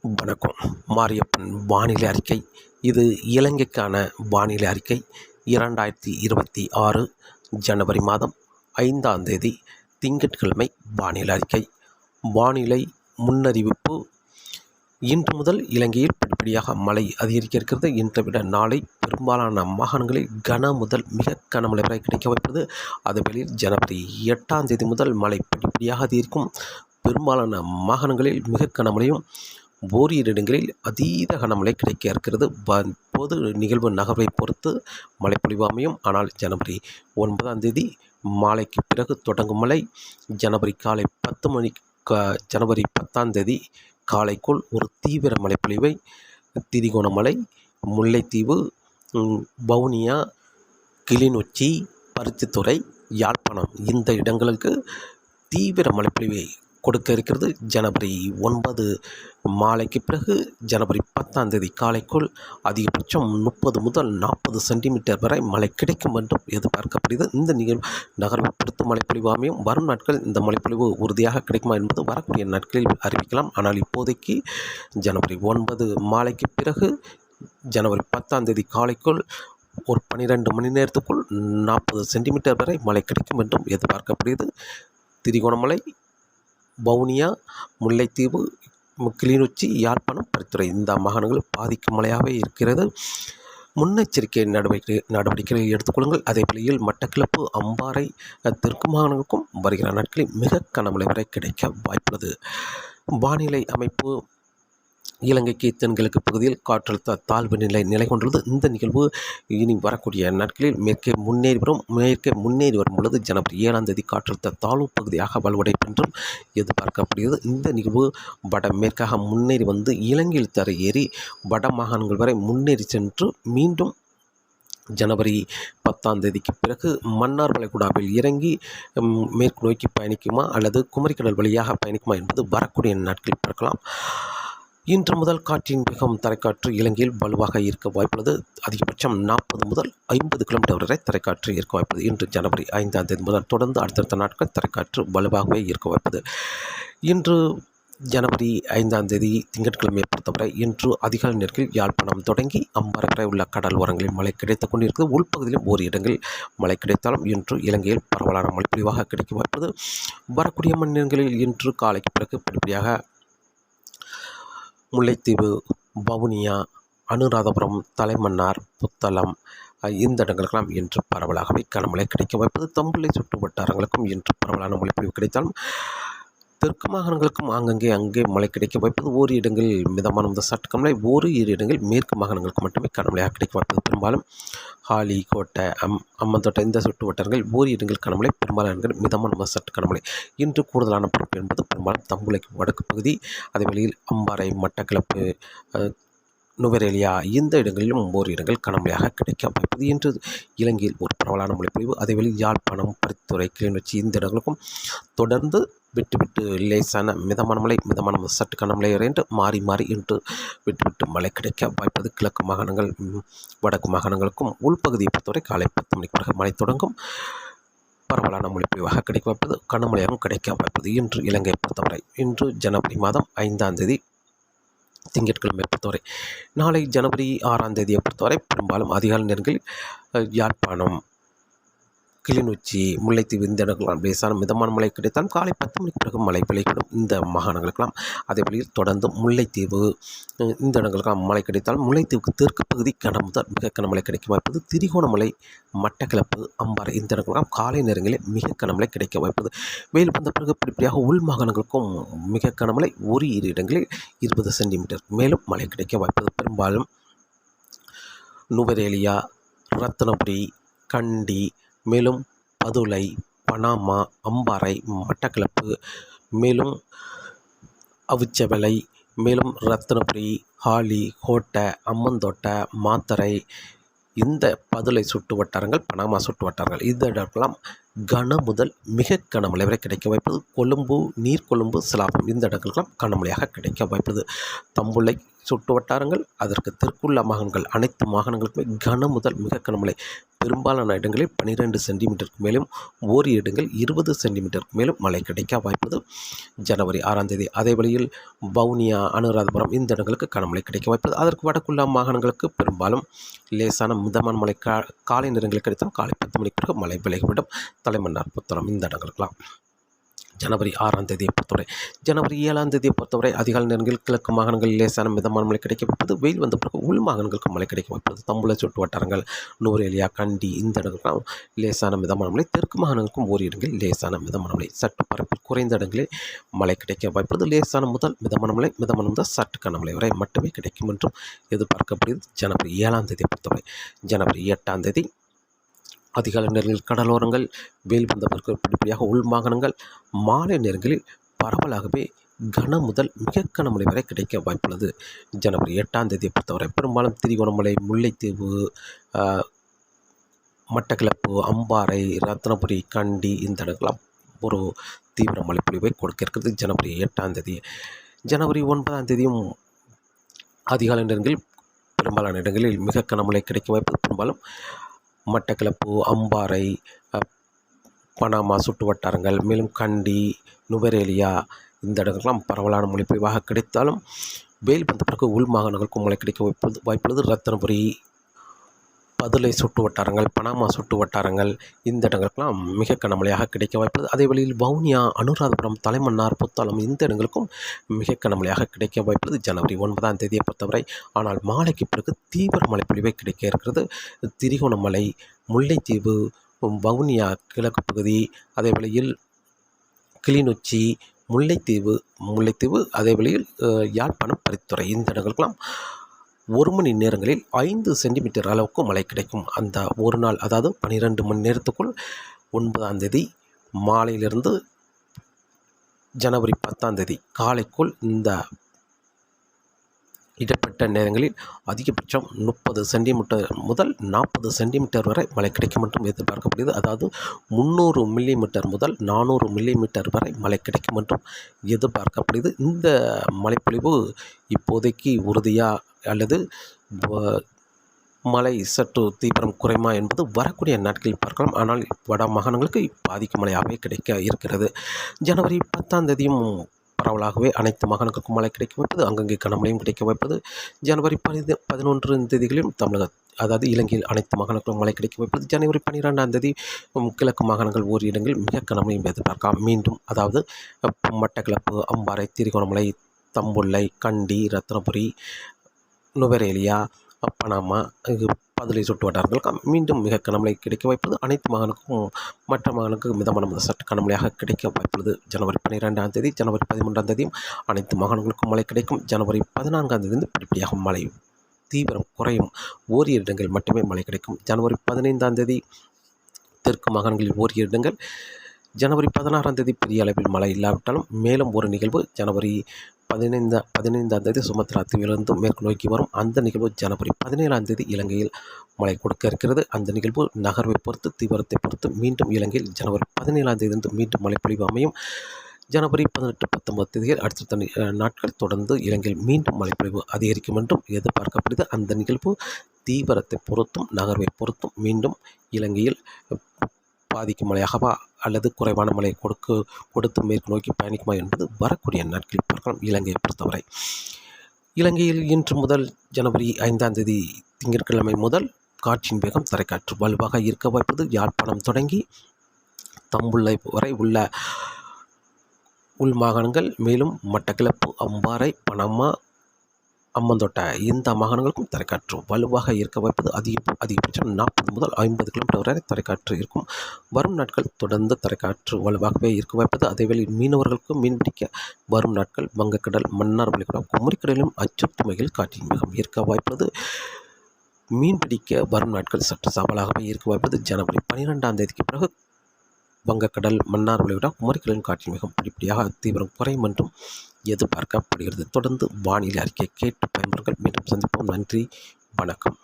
வணக்கம். மாரியப்பன் வானிலை அறிக்கை. இது இலங்கைக்கான வானிலை அறிக்கை. 2026 ஜனவரி மாதம் 5ஆம் தேதி திங்கட்கிழமை வானிலை அறிக்கை. வானிலை முன்னறிவிப்பு. இன்று முதல் இலங்கையில் படிப்படியாக மழை அதிகரிக்க இருக்கிறது. இன்றை விட நாளை பெரும்பாலான மாகாணங்களில் கன முதல் மிக கனமழை வரை கிடைக்க வைப்பது. அதுவேளையில் ஜனவரி 8ஆம் தேதி முதல் மழை படிப்படியாக அதிகரிக்கும். பெரும்பாலான மாகாணங்களில் மிக கனமழையும் ஓரிரு இடங்களில் அதீத கனமழை கிடைக்க இருக்கிறது. பொது நிகழ்வு நகர்வை பொறுத்து மழைப்பொழிவு அமையும். ஆனால் ஜனவரி 9ஆம் தேதி மாலைக்கு பிறகு தொடங்கும் மழை ஜனவரி காலை 10 மணி ஜனவரி 10ஆம் தேதி காலைக்குள் ஒரு தீவிர மழைப்பொழிவை திரிகோணமலை, முல்லைத்தீவு, வவுனியா, கிளிநொச்சி, பருத்தித்துறை, யாழ்ப்பாணம் இந்த இடங்களுக்கு தீவிர மழைப்பொழிவை கொடுக்க இருக்கிறது. ஜனவரி 9 மாலைக்கு பிறகு ஜனவரி 10ஆம் தேதி காலைக்குள் அதிகபட்சம் 30 முதல் 40 சென்டிமீட்டர் வரை மழை கிடைக்கும் என்றும் எதிர்பார்க்கப்படுகிறது. இந்த நிகழ்வு நகர்வை பொறுத்து மழைப்பொழிவு அமையும். வரும் நாட்கள் இந்த மழைப்பொழிவு உறுதியாக கிடைக்குமா என்பது வரக்கூடிய நாட்களில் அறிவிக்கலாம். ஆனால் இப்போதைக்கு ஜனவரி 9 மாலைக்கு பிறகு ஜனவரி 10ஆம் தேதி காலைக்குள் ஒரு 12 மணி நேரத்துக்குள் 40 சென்டிமீட்டர் வரை மழை கிடைக்கும் என்றும் எதிர்பார்க்கப்படுகிறது. திரிகோணமலை, வவுனியா, முல்லைத்தீவு, கிளிநொச்சி, யாழ்ப்பாணம், பருத்தித்துறை இந்த மாகாணங்கள் பாதிக்கும் மழையாகவே இருக்கிறது. முன்னெச்சரிக்கை நடவடிக்கைகளை எடுத்துக்கொள்ளுங்கள். அதே வேளையில் மட்டக்களப்பு, அம்பாறை, தெற்கு மாகாணங்களுக்கும் வருகிற நாட்களில் மிக கனமழை வரை கிடைக்க வாய்ப்புள்ளது. வானிலை அமைப்பு. இலங்கைக்கு தென்கிழக்கு பகுதியில் காற்றழுத்த தாழ்வு நிலை கொண்டுள்ளது. இந்த நிகழ்வு இனி வரக்கூடிய நாட்களில் மேற்கே முன்னேறி வரும் பொழுது ஜனவரி 7ஆம் தேதி காற்றழுத்த தாழ்வு பகுதியாக வலுவடையும் என்றும் எதிர்பார்க்கப்படுகிறது. இந்த நிகழ்வு வடமேற்காக முன்னேறி வந்து இலங்கையில் தரையேறி வட மாகாணங்கள் வரை முன்னேறி சென்று மீண்டும் ஜனவரி 10ஆம் தேதிக்கு பிறகு மன்னார் வளைகுடாவில் இறங்கி மேற்கு நோக்கி பயணிக்குமா அல்லது குமரிக்கடல் வழியாக பயணிக்குமா என்பது வரக்கூடிய நாட்களில் பார்க்கலாம். இன்று முதல் காற்றின் வேகம் தரைக்காற்று இலங்கையில் வலுவாக இருக்க வாய்ப்புள்ளது. அதிகபட்சம் 40 முதல் 50 கிலோமீட்டர் வரை தரைக்காற்று இருக்க வாய்ப்புள்ளது. இன்று ஜனவரி 5ஆம் தேதி முதல் தொடர்ந்து அடுத்தடுத்த நாட்கள் தரைக்காற்று வலுவாகவே இருக்க வாய்ப்புள்ளது. இன்று ஜனவரி 5ஆம் தேதி திங்கட்கிழமையை பொறுத்தவரை இன்று அதிகாலை நேரத்தில் யாழ்ப்பாணம் தொடங்கி அம்பாறை வரை உள்ள கடல் ஓரங்களில் மழை கிடைத்துக் கொண்டிருக்கிறது. உள்பகுதியிலும் ஒரு இடங்களில் மழை கிடைத்தாலும் இன்று இலங்கையில் பரவலான மழைப்பொழிவாக கிடைக்க வாய்ப்புள்ளது. வரக்கூடிய மணி நேரங்களில் இன்று காலைக்கு பிறகு படிப்படியாக முல்லைத்தீவு, வவுனியா, அனுராதபுரம், தலைமன்னார், புத்தளம் இந்த இடங்களுக்கெல்லாம் இன்று பரவலாகவே கனமழை கிடைக்க வாய்ப்பது. தம்புள்ளை சுற்று வட்டாரங்களுக்கும் இன்று பரவலான மழைப்பொழிவு கிடைத்தாலும் தெற்கு மாகாணங்களுக்கும் அங்கே மழை கிடைக்க வாய்ப்பது. ஓரு இடங்களில் மிதமான முதல் சற்று கனமழை, ஓரிரு இடங்களில் மேற்கு மாகாணங்களுக்கு மட்டுமே கனமழையாக கிடைக்க வாய்ப்பது. பெரும்பாலும் ஹாலி, கோட்டை, அம்மந்தோட்டை இந்த சுற்று வட்டாரங்களில் ஓரி இடங்கள் கனமழை, பெரும்பாலான இடங்கள் மிதமான முதல் சற்று கனமழை. இன்று கூடுதலான பொறுப்பு என்பது பெரும்பாலும் தம்புளைக்கு வடக்கு பகுதி, அதே வேளையில் அம்பாறை, மட்டக்களப்பு, நுவரெலியா இந்த இடங்களிலும் ஓர் இடங்கள் கனமழையாக கிடைக்க வாய்ப்பது. இன்று இலங்கையில் ஒரு பரவலான மழைப்பொழிவு. அதேவேளையில் யாழ்ப்பாணம், பருத்தித்துறை, கிளிநொச்சி இந்த இடங்களுக்கும் தொடர்ந்து விட்டு லேசான மிதமான மழை, மிதமான சற்று கனமழை என்று மாறி இன்று விட்டு மழை கிடைக்க வாய்ப்பது. கிழக்கு மாகாணங்கள், வடக்கு மாகாணங்களுக்கும் உள்பகுதியை பொறுத்தவரை காலை 10 மணிக்கு பிறகு மழை தொடங்கும். பரவலான மழைப்பொழிவாக கிடைக்க வாய்ப்பது, கனமழையாகவும் கிடைக்க வாய்ப்பது. இன்று இலங்கையை பொறுத்தவரை இன்று ஜனவரி மாதம் 5ஆம் தேதி திங்கட்கிழமை பொறுத்தவரை. நாளை ஜனவரி 6ஆம் தேதியை பொறுத்தவரை பெரும்பாலும் அதிகாலை நேரங்களில் யாழ்ப்பாணம், கிளிநொச்சி, முல்லைத்தீவு இந்த இடங்களாம் லேசான மிதமான மழை கிடைத்தாலும் காலை 10 மணிக்கு பிறகு மழை விளைவிடும் இந்த மாகாணங்களுக்கெல்லாம். அதே வழியில் தொடர்ந்து முல்லைத்தீவு இந்த இடங்களுக்கெல்லாம் மழை கிடைத்தாலும் முல்லைத்தீவுக்கு தெற்கு பகுதி கனமுதல் மிக கனமழை கிடைக்க வாய்ப்பது. திரிகோணமலை, மட்டக்களப்பு, அம்பாறை இந்த இடங்களுக்கெல்லாம் காலை நேரங்களில் மிக கனமழை கிடைக்க வாய்ப்பது. வெயில் வந்த பிறகு படிப்படியாக உள் மாகாணங்களுக்கும் மிக கனமழை, ஓரிரு இடங்களில் 20 சென்டிமீட்டர் மேலும் மழை கிடைக்க வாய்ப்பது. பெரும்பாலும் நுவரெலியா, ரத்தினபுரி, கண்டி, மேலும் பதுளை, பனாமா, அம்பாறை, மட்டக்களப்பு, மேலும் அவிச்சவெளை, மேலும் ரத்தினபுரி, ஹாலி, கோட்டை, அம்மந்தோட்டை, மாத்தறை இந்த பதுளை சுட்டு வட்டாரங்கள், பனாமா சுட்டு வட்டாரங்கள் இந்த இடங்களாம் கன முதல் மிக கனமழை வரை கிடைக்க வாய்ப்பது. கொழும்பு, நீர்கொழும்பு, சிலாபம் இந்த இடங்களுக்கெல்லாம் கனமழையாக கிடைக்க வாய்ப்பது. தம்புள்ளை, சுற்று வட்டாரங்கள் அதற்கு தெற்குள்ள மாகாணங்கள் அனைத்து மாகாணங்களுக்குமே கன முதல் மிக கனமழை, பெரும்பாலான இடங்களில் 12 சென்டிமீட்டருக்கு மேலும், ஓரிரு இடங்கள் 20 சென்டிமீட்டருக்கு மேலும் மழை கிடைக்க வாய்ப்புள்ளது. ஜனவரி 6ஆம் தேதி அதே வழியில் வவுனியா, அனுராதபுரம் இந்த இடங்களுக்கு கனமழை கிடைக்க வாய்ப்புள்ளது. அதற்கு வடக்குள்ள மாகாணங்களுக்கு பெரும்பாலும் லேசான மிதமான மழை காலை நேரங்களில் கிடைத்தால் காலை 10 மணிக்கு பிறகு மழை விலகிவிடும். தலைமன்னார், புத்தளம் இந்த இடங்களுக்கெல்லாம். ஜனவரி 6ஆம் தேதியை பொறுத்தவரை. ஜனவரி 7ஆம் தேதியை பொறுத்தவரை அதிகாலை நேரங்களில் கிழக்கு மாகாணங்களில் லேசான மிதமான மழை கிடைக்க வைப்பது. வெயில் வந்த பிறகு உள் மாகாணங்களுக்கு மழை கிடைக்க வைப்பது. தம்புளை சுற்று வட்டாரங்கள், நுவரெலியா, கண்டி இந்த இடங்களுக்கும் லேசான மிதமான மழை. தெற்கு மாகாணங்களுக்கும் ஓரிரு இடங்களில் லேசான மிதமான மழை. சற்று பரப்பில் குறைந்த இடங்களில் மழை கிடைக்க வாய்ப்பது. லேசான முதல் மிதமான மழை, மிதமான முதல் சற்று கனமழை வரை மட்டுமே கிடைக்கும் என்றும் எதிர்பார்க்கப்படுகிறது. ஜனவரி 7ஆம் தேதியை பொறுத்தவரை. ஜனவரி 8ஆம் தேதி அதிகாலை நேரங்களில் கடலோரங்கள், வெயில் வந்த பிறகு படிப்படியாக உள் மாகாணங்கள், மாலை நேரங்களில் பரவலாகவே கன முதல் மிக கனமழை வரை கிடைக்க வாய்ப்புள்ளது. ஜனவரி 8ஆம் தேதியை பொறுத்தவரை பெரும்பாலும் திரிகோணமலை, முல்லைத்தீவு, மட்டக்களப்பு, அம்பாறை, ரத்னபுரி, கண்டி இந்த இடங்களாம் ஒரு தீவிர மழைப்பொழிவை கொடுக்க இருக்கிறது. ஜனவரி 8ஆம் தேதி. ஜனவரி 9ஆம் தேதியும் அதிகாலை நேரங்களில் பெரும்பாலான இடங்களில் மிக கனமழை கிடைக்க வாய்ப்பு. பெரும்பாலும் மட்டக்களப்பு, அம்பாறை, பனாமா சுற்று வட்டாரங்கள், மேலும் கண்டி, நுவரெலியா இந்த இடங்கள்லாம் பரவலான மழை பொழிவாக கிடைத்தாலும் வெயில் வந்த பிறகு உள் மாகாணங்களுக்கும் மழை கிடைக்க வாய்ப்புள்ளது. ரத்தினபுரி, பதுளை சுற்று வட்டாரங்கள், பனாமா சுற்று வட்டாரங்கள் இந்த இடங்களுக்கெல்லாம் மிக கனமழையாக கிடைக்க வாய்ப்புள்ளது. அதே வழியில் வவுனியா, அனுராதபுரம், தலைமன்னார், புத்தளம் இந்த இடங்களுக்கும் மிக கனமழையாக கிடைக்க வாய்ப்புள்ளது. ஜனவரி 9ஆம் தேதியை பொறுத்தவரை. ஆனால் மாலைக்கு பிறகு தீவிர மழைப்பொழிவை கிடைக்க இருக்கிறது. திரிகோணமலை, முல்லைத்தீவு, வவுனியா கிழக்கு பகுதி, அதே வழியில் கிளிநொச்சி, முல்லைத்தீவு அதே வழியில் யாழ்ப்பாணம், பரித்துறை இந்த இடங்களுக்கெல்லாம் 1 மணி நேரங்களில் 5 சென்டிமீட்டர் அளவுக்கு மழை கிடைக்கும். அந்த ஒரு நாள், அதாவது 12 மணி நேரத்துக்குள் 9ஆம் தேதி மாலையிலிருந்து ஜனவரி 10ஆம் தேதி காலைக்குள் இந்த இடப்பட்ட நேரங்களில் அதிகபட்சம் 30 சென்டிமீட்டர் முதல் 40 சென்டிமீட்டர் வரை மழை கிடைக்கும் என்றும் எதிர்பார்க்கப்படுகிறது. அதாவது 300 மில்லிமீட்டர் முதல் 400 மில்லிமீட்டர் வரை மழை கிடைக்கும் என்றும் எதிர்பார்க்கப்படுகிறது. இந்த மழைப்பொழிவு இப்போதைக்கு உறுதியா அல்லது மழை சற்று தீவிரம் குறையுமா என்பது வரக்கூடிய நாட்களில் பார்க்கலாம். ஆனால் வட மாகாணங்களுக்கு பாதிக்கும் மழையாகவே கிடைக்க இருக்கிறது. ஜனவரி 10ஆம் தேதியும் பரவலாகவே அனைத்து மாகாணங்களுக்கும் மழை கிடைக்க வைப்பது. அங்கங்கே கனமழையும் கிடைக்க வைப்பது. ஜனவரி 11 தேதிகளிலும் அதாவது இலங்கையில் அனைத்து மாகாணங்களுக்கும் மழை கிடைக்க வைப்பது. ஜனவரி 12ஆம் தேதி கிழக்கு மாகாணங்கள் ஓரிரு இடங்களில் மிக கனமழையும் எதிர்பார்க்கலாம். மீண்டும் அதாவது மட்டக்களப்பு, அம்பாறை, திரிகோணமலை, தம்புள்ளை, கண்டி, ரத்னபுரி, நுவரெலியா, பனாமா, பதுளை சுற்று வட்டாரங்களுக்கு மீண்டும் மிக கனமழை கிடைக்க வாய்ப்புள்ளது. அனைத்து மாகாணங்களுக்கும் மற்ற மாகாணங்களுக்கு மிதமான சற்று கனமழையாக கிடைக்க வாய்ப்புள்ளது. ஜனவரி 12ஆம் தேதி, ஜனவரி 13ஆம் தேதியும் அனைத்து மாகாணங்களுக்கும் மழை கிடைக்கும். ஜனவரி 14ஆம் தேதியிலிருந்து படிப்படியாக மழை தீவிரம் குறையும். ஓரிரு இடங்கள் மட்டுமே மழை கிடைக்கும். ஜனவரி 15ஆம் தேதி தெற்கு மாகாணங்களில் ஓரிரு இடங்கள். ஜனவரி 16ஆம் தேதி பெரிய அளவில் மழை இல்லாவிட்டாலும் மேலும் ஒரு நிகழ்வு ஜனவரி 15ஆம் தேதி சுமத்ரா தீவிலிருந்து மேற்கு நோக்கி வரும். அந்த நிகழ்வு ஜனவரி 17ஆம் தேதி இலங்கையில் மழை கொடுக்க இருக்கிறது. அந்த நிகழ்வு நகர்வை பொறுத்து, தீவிரத்தை பொறுத்து மீண்டும் இலங்கையில் ஜனவரி 17ஆம் தேதியிலிருந்து மீண்டும் மழைப்பொழிவு அமையும். ஜனவரி 18, 19 தேதியில் அடுத்த நாட்கள் தொடர்ந்து இலங்கையில் மீண்டும் மழைப்பொழிவு அதிகரிக்கும் என்றும் எதிர்பார்க்கப்படுகிறது. அந்த நிகழ்வு தீவிரத்தை பொறுத்தும் நகர்வை பொறுத்தும் மீண்டும் இலங்கையில் பாதிக்கும் மழையாகவா அல்லது குறைவான மழை கொடுத்து மேற்கு நோக்கி பயணிக்குமா என்பது வரக்கூடிய நாட்களில் பார்க்கலாம். இலங்கையை பொறுத்தவரை. இலங்கையில் இன்று முதல் ஜனவரி 5ஆம் தேதி திங்கட்கிழமை முதல் காற்றின் வேகம் தரைக்காற்று வலுவாக இருக்க வாய்ப்பது. யாழ்ப்பாணம் தொடங்கி தம்புள்ளை வரை உள்ள உள் மாகாணங்கள், மேலும் மட்டக்களப்பு, அம்பாறை, பனாமா, அம்மந்தோட்டை இந்த மாகாணங்களுக்கும் தரைக்காற்று வலுவாக இருக்க வாய்ப்பது. அதிகபட்சம் 40 முதல் 50 கிலோமீட்டர் வரை தரைக்காற்று இருக்கும். வரும் நாட்கள் தொடர்ந்து தரைக்காற்று வலுவாகவே இருக்க வாய்ப்பது. அதேவேளை மீனவர்களுக்கு மீன்பிடிக்க வரும் நாட்கள் வங்கக்கடல், மன்னார் வளைகுடா, குமரிக்கடலிலும் அச்சுறுத்துமையில் காற்றின் வேகம் இருக்க வாய்ப்பது. மீன்பிடிக்க வரும் நாட்கள் சற்று சவாலாகவே இருக்க வாய்ப்பது. ஜனவரி 12ஆம் தேதிக்கு பிறகு வங்கக்கடல், மன்னார் வளைகுடா, குமரிக்கடலின் காற்றின் வேகம் படிப்படியாக தீவிரம் குறையும் என்றும் எதிர்பார்க்கப்படுகிறது. தொடர்ந்து வானிலை அறிக்கை கேட்டு பயன்பெறுங்கள். மீண்டும் சந்திப்போம். நன்றி, வணக்கம்.